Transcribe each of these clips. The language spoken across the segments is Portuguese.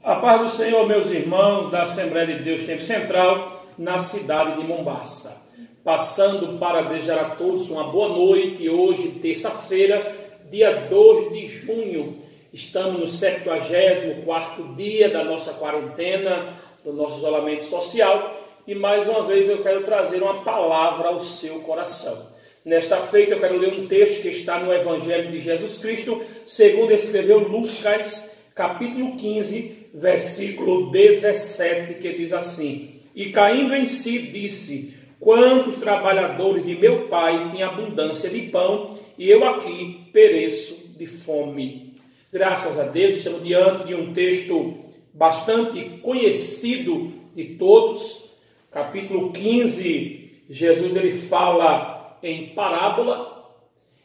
A paz do Senhor, meus irmãos da Assembleia de Deus Tempo Central, na cidade de Mombaça. Passando para desejar a todos uma boa noite. Hoje, terça-feira, dia 2 de junho. Estamos no 74º dia da nossa quarentena, do nosso isolamento social. E mais uma vez eu quero trazer uma palavra ao seu coração. Nesta feita eu quero ler um texto que está no Evangelho de Jesus Cristo, segundo escreveu Lucas, capítulo 15, versículo 17, que diz assim: E caindo em si, disse: Quantos trabalhadores de meu pai têm abundância de pão, e eu aqui pereço de fome. Graças a Deus, estamos diante de um texto bastante conhecido de todos. Capítulo 15, Jesus ele fala em parábola.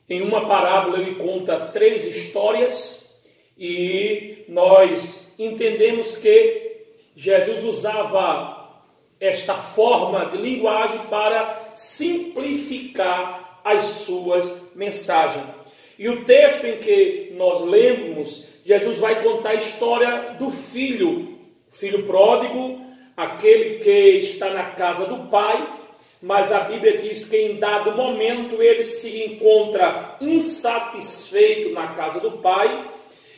Em uma parábola ele conta 3 histórias, e nós entendemos que Jesus usava esta forma de linguagem para simplificar as suas mensagens. E o texto em que nós lemos, Jesus vai contar a história do filho pródigo, aquele que está na casa do pai, mas a Bíblia diz que em dado momento ele se encontra insatisfeito na casa do pai,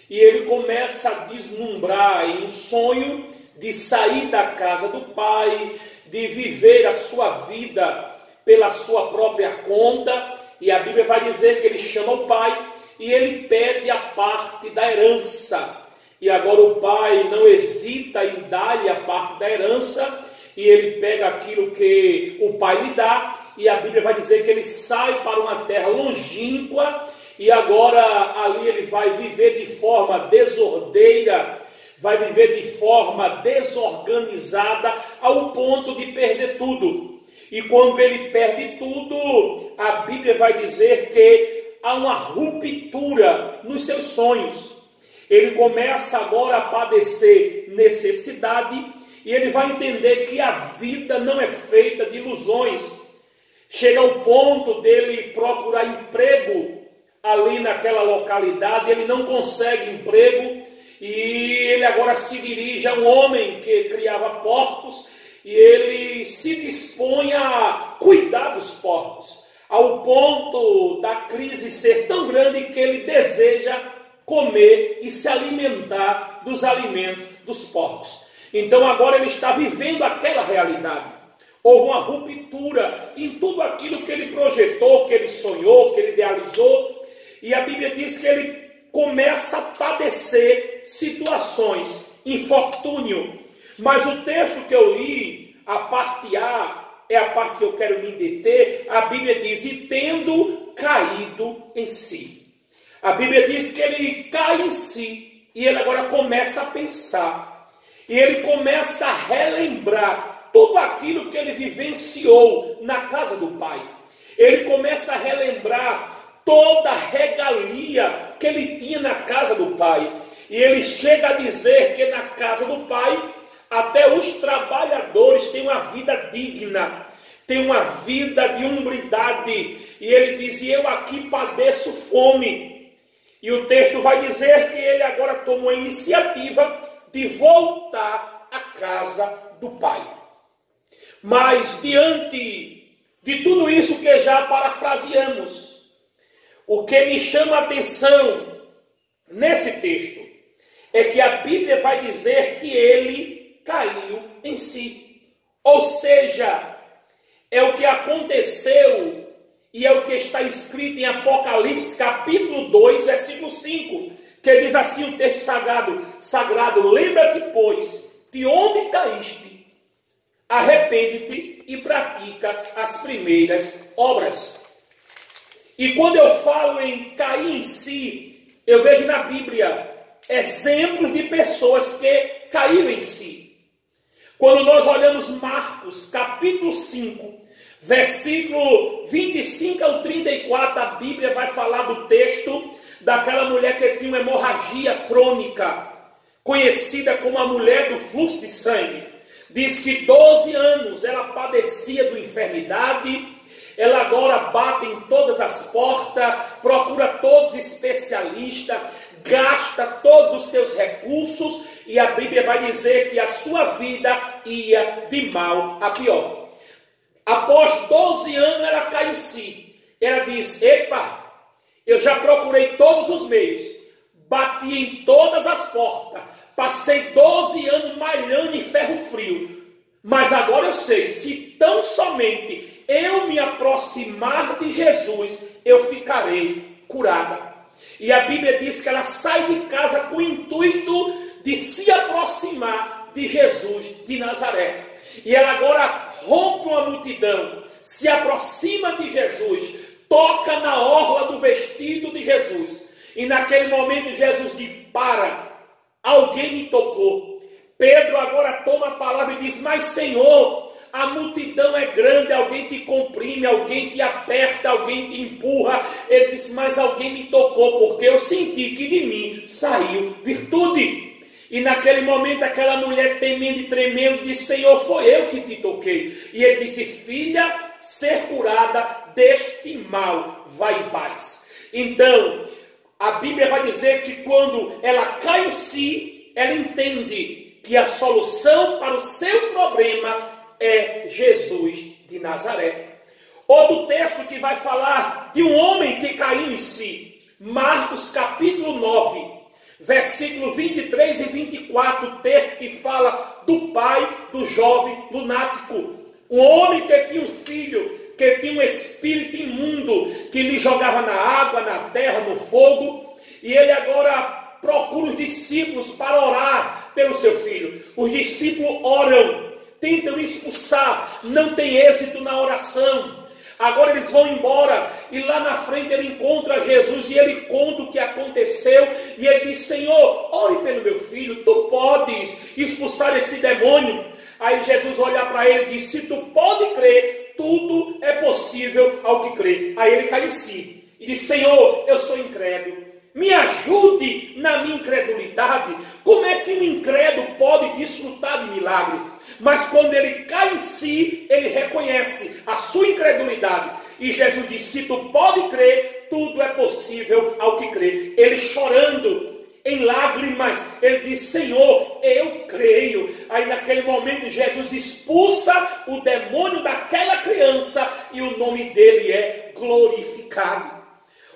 e ele começa a deslumbrar em um sonho de sair da casa do pai, de viver a sua vida pela sua própria conta. E a Bíblia vai dizer que ele chama o pai e ele pede a parte da herança. E agora o pai não hesita em dar-lhe a parte da herança, e ele pega aquilo que o pai lhe dá, e a Bíblia vai dizer que ele sai para uma terra longínqua, e agora ali ele vai viver de forma desordeira, vai viver de forma desorganizada, ao ponto de perder tudo. E quando ele perde tudo, a Bíblia vai dizer que há uma ruptura nos seus sonhos. Ele começa agora a padecer necessidade, e ele vai entender que a vida não é feita de ilusões. Chega ao ponto dele procurar emprego ali naquela localidade, ele não consegue emprego, e ele agora se dirige a um homem que criava porcos, e ele se dispõe a cuidar dos porcos, ao ponto da crise ser tão grande que ele deseja comer e se alimentar dos alimentos dos porcos. Então agora ele está vivendo aquela realidade. Houve uma ruptura em tudo aquilo que ele projetou, que ele sonhou, que ele idealizou. E a Bíblia diz que ele começa a padecer situações, infortúnio. Mas o texto que eu li, a parte A, é a parte que eu quero me deter. A Bíblia diz: e tendo caído em si. A Bíblia diz que ele cai em si, e ele agora começa a pensar. E ele começa a relembrar tudo aquilo que ele vivenciou na casa do pai. Ele começa a relembrar toda a regalia que ele tinha na casa do pai. E ele chega a dizer que na casa do pai, até os trabalhadores têm uma vida digna, têm uma vida de hombridade. E ele diz: e eu aqui padeço fome. E o texto vai dizer que ele agora tomou a iniciativa de voltar à casa do pai. Mas diante de tudo isso que já parafraseamos, o que me chama a atenção nesse texto é que a Bíblia vai dizer que ele caiu em si. Ou seja, é o que aconteceu e é o que está escrito em Apocalipse capítulo 2, versículo 5. Que diz assim o texto sagrado: lembra-te, pois, de onde caíste, arrepende-te e pratica as primeiras obras. E quando eu falo em cair em si, eu vejo na Bíblia exemplos de pessoas que caíram em si. Quando nós olhamos Marcos capítulo 5, versículo 25 ao 34, a Bíblia vai falar do texto daquela mulher que tinha uma hemorragia crônica, conhecida como a mulher do fluxo de sangue. Diz que 12 anos ela padecia de enfermidade. Ela agora bate em todas as portas, procura todos os especialistas, gasta todos os seus recursos e a Bíblia vai dizer que a sua vida ia de mal a pior. Após 12 anos ela cai em si. Ela diz, epa, eu já procurei todos os meios, bati em todas as portas, passei 12 anos malhando em ferro frio, mas agora eu sei, se tão somente eu me aproximar de Jesus, eu ficarei curada. E a Bíblia diz que ela sai de casa com o intuito de se aproximar de Jesus de Nazaré. E ela agora rompe uma multidão, se aproxima de Jesus, toca na orla do vestido de Jesus. E naquele momento Jesus diz, para, alguém me tocou. Pedro agora toma a palavra e diz, mas Senhor, a multidão é grande, alguém te comprime, alguém te aperta, alguém te empurra. Ele disse, mas alguém me tocou, porque eu senti que de mim saiu virtude. E naquele momento aquela mulher temendo e tremendo disse, Senhor, foi eu que te toquei. E ele disse, filha, ser curada deste mal, vai em paz. Então, a Bíblia vai dizer que quando ela cai em si, ela entende que a solução para o seu problema é Jesus de Nazaré. Outro texto que vai falar de um homem que caiu em si, Marcos capítulo 9, versículo 23 e 24, o texto que fala do pai do jovem lunático. Um homem que tinha um filho, que tinha um espírito imundo, que lhe jogava na água, na terra, no fogo, e ele agora procura os discípulos para orar pelo seu filho. Os discípulos oram, tentam expulsar, não tem êxito na oração. Agora eles vão embora e lá na frente ele encontra Jesus e ele conta o que aconteceu. E ele diz, Senhor, ore pelo meu filho, tu podes expulsar esse demônio. Aí Jesus olha para ele e diz, se tu pode crer, tudo é possível ao que crê. Aí ele cai em si e diz, Senhor, eu sou incrédulo. Me ajude na minha incredulidade. Como é que um incrédulo pode desfrutar de milagre? Mas quando ele cai em si, ele reconhece a sua incredulidade. E Jesus diz, se tu pode crer, tudo é possível ao que crê. Ele chorando, em lágrimas, ele diz, Senhor, eu creio. Aí naquele momento Jesus expulsa o demônio daquela criança e o nome dele é glorificado.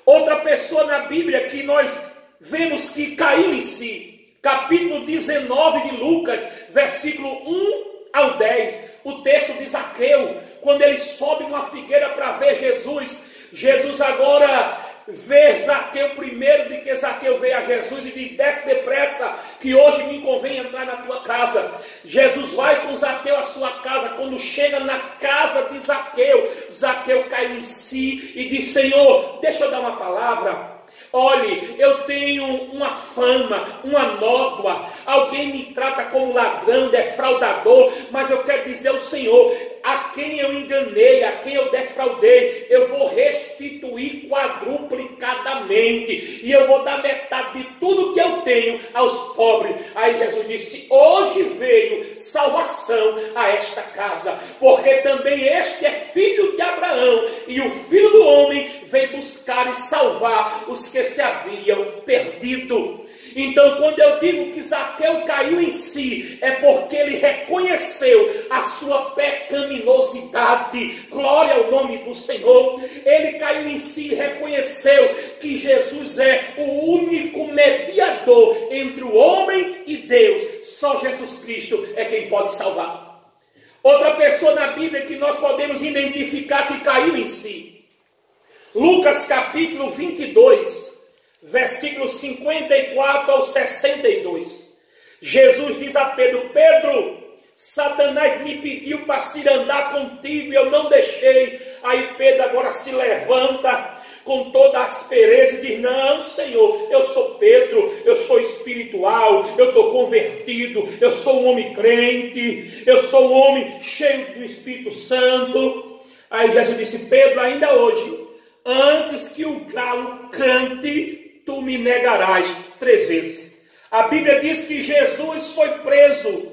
Outra pessoa na Bíblia que nós vemos que caiu em si, capítulo 19 de Lucas, versículo 1 ao 10, o texto de Zaqueu, quando ele sobe numa figueira para ver Jesus, Jesus agora vê Zaqueu primeiro de que Zaqueu veio a Jesus e diz, desce depressa, que hoje me convém entrar na tua casa. Jesus vai com Zaqueu à sua casa. Quando chega na casa de Zaqueu, Zaqueu cai em si e diz, Senhor, deixa eu dar uma palavra. Olhe, eu tenho uma fama, uma nódoa, alguém me trata como ladrão, defraudador, mas eu quero dizer ao Senhor, a quem eu enganei, a quem eu defraudei, eu vou restituir quadruplicadamente, e eu vou dar metade de tudo que eu tenho aos pobres. Aí Jesus disse, hoje veio salvação a esta casa, porque também este é filho de Abraão, e o Filho do Homem veio buscar e salvar os que se haviam perdido. Então, quando eu digo que Zaqueu caiu em si, é porque ele reconheceu a sua pecaminosidade. Glória ao nome do Senhor. Ele caiu em si e reconheceu que Jesus é o único mediador entre o homem e Deus. Só Jesus Cristo é quem pode salvar. Outra pessoa na Bíblia que nós podemos identificar que caiu em si, Lucas capítulo 22, versículos 54 ao 62. Jesus diz a Pedro, Pedro, Satanás me pediu para se andar contigo e eu não deixei. Aí Pedro agora se levanta com toda a aspereza e diz, não, Senhor, eu sou Pedro, eu sou espiritual, eu estou convertido, eu sou um homem crente, eu sou um homem cheio do Espírito Santo. Aí Jesus disse, Pedro, ainda hoje, antes que o galo cante, tu me negarás 3 vezes. A Bíblia diz que Jesus foi preso,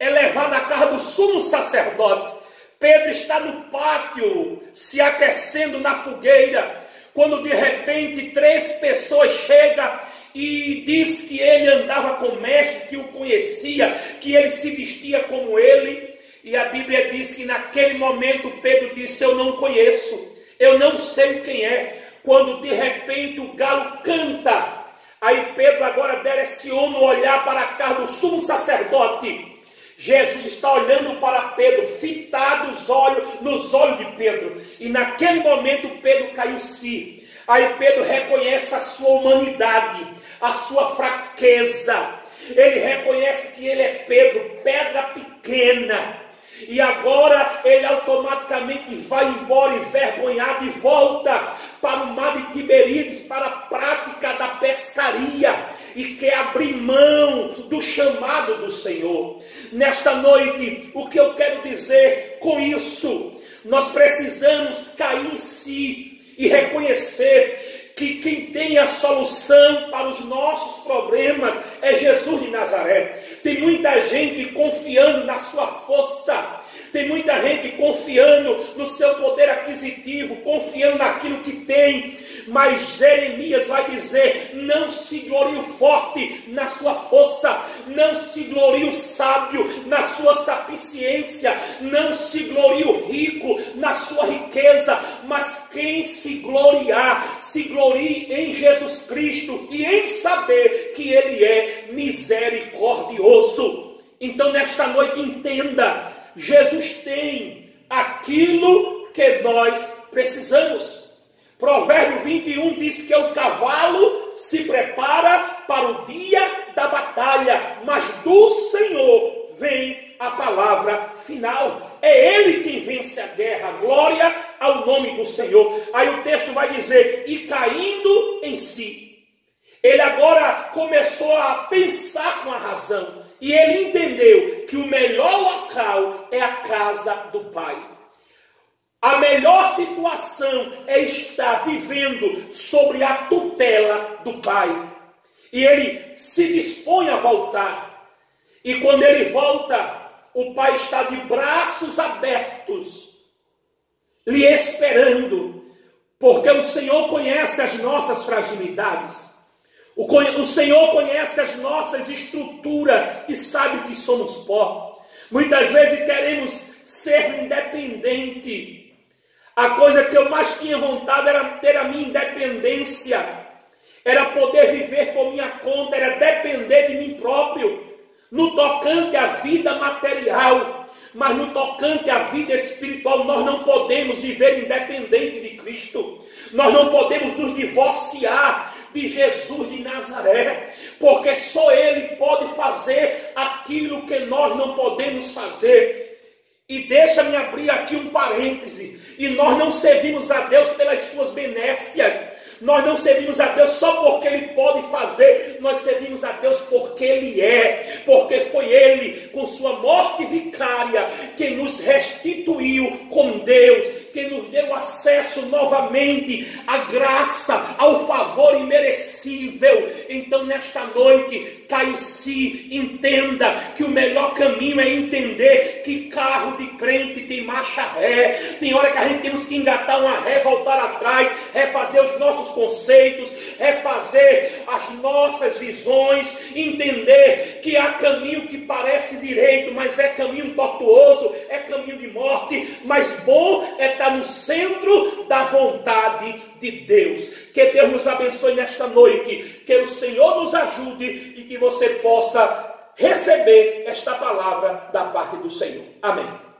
é levado à casa do sumo sacerdote. Pedro está no pátio, se aquecendo na fogueira, quando de repente 3 pessoas chegam e diz que ele andava com o mestre, que o conhecia, que ele se vestia como ele. E a Bíblia diz que naquele momento Pedro disse: eu não conheço, eu não sei quem é. Quando de repente o galo canta, aí Pedro agora direciona o olhar para a casa do sumo sacerdote. Jesus está olhando para Pedro, fitado nos olhos de Pedro. E naquele momento Pedro caiu si. Aí Pedro reconhece a sua humanidade, a sua fraqueza. Ele reconhece que ele é Pedro, pedra pequena. E agora ele automaticamente vai embora envergonhado e volta para o mar de Tiberíades, para a prática da pescaria, e quer abrir mão do chamado do Senhor. Nesta noite, o que eu quero dizer com isso? Nós precisamos cair em si e reconhecer que quem tem a solução para os nossos problemas é Jesus de Nazaré. Tem muita gente confiando na sua força, tem muita gente confiando no seu poder aquisitivo, confiando naquilo que tem. Mas Jeremias vai dizer: não se glorie o forte na sua força, não se glorie o sábio na sua sapiência, não se glorie o rico na sua riqueza, mas quem se gloriar, se glorie em Jesus Cristo e em saber que Ele é misericordioso. Então nesta noite entenda, Jesus tem aquilo que nós precisamos. Provérbio 21 diz que o cavalo se prepara para o dia da batalha, mas do Senhor vem a palavra final. É Ele quem vence a guerra. Glória ao nome do Senhor. Aí o texto vai dizer: e caindo em si. Ele agora começou a pensar com a razão. E ele entendeu que o melhor local é a casa do Pai. A melhor situação é estar vivendo sobre a tutela do Pai. E ele se dispõe a voltar. E quando ele volta, o Pai está de braços abertos, lhe esperando. Porque o Senhor conhece as nossas fragilidades. O Senhor conhece as nossas estruturas e sabe que somos pó. Muitas vezes queremos ser independente. A coisa que eu mais tinha vontade era ter a minha independência. Era poder viver por minha conta, era depender de mim próprio. No tocante à vida material, mas no tocante à vida espiritual, nós não podemos viver independente de Cristo. Nós não podemos nos divorciar de Jesus de Nazaré, porque só Ele pode fazer aquilo que nós não podemos fazer. E deixa-me abrir aqui um parêntese. E nós não servimos a Deus pelas suas benécias. Nós não servimos a Deus só porque Ele pode fazer. Nós servimos a Deus porque Ele é. Porque foi Ele, com sua morte vicária, que nos restituiu com Deus, que nos deu acesso novamente à graça, ao favor imerecível. Então nesta noite, cai em si, entenda que o melhor caminho é entender que carro de crente tem marcha ré. Tem hora que a gente temos que engatar uma ré, voltar atrás, refazer os nossos conceitos, refazer as nossas visões, entender que há caminho que parece direito, mas é caminho tortuoso, é caminho de morte, mas bom é estar no centro da vontade de Deus. Que Deus nos abençoe nesta noite, que o Senhor nos ajude e que você possa receber esta palavra da parte do Senhor. Amém.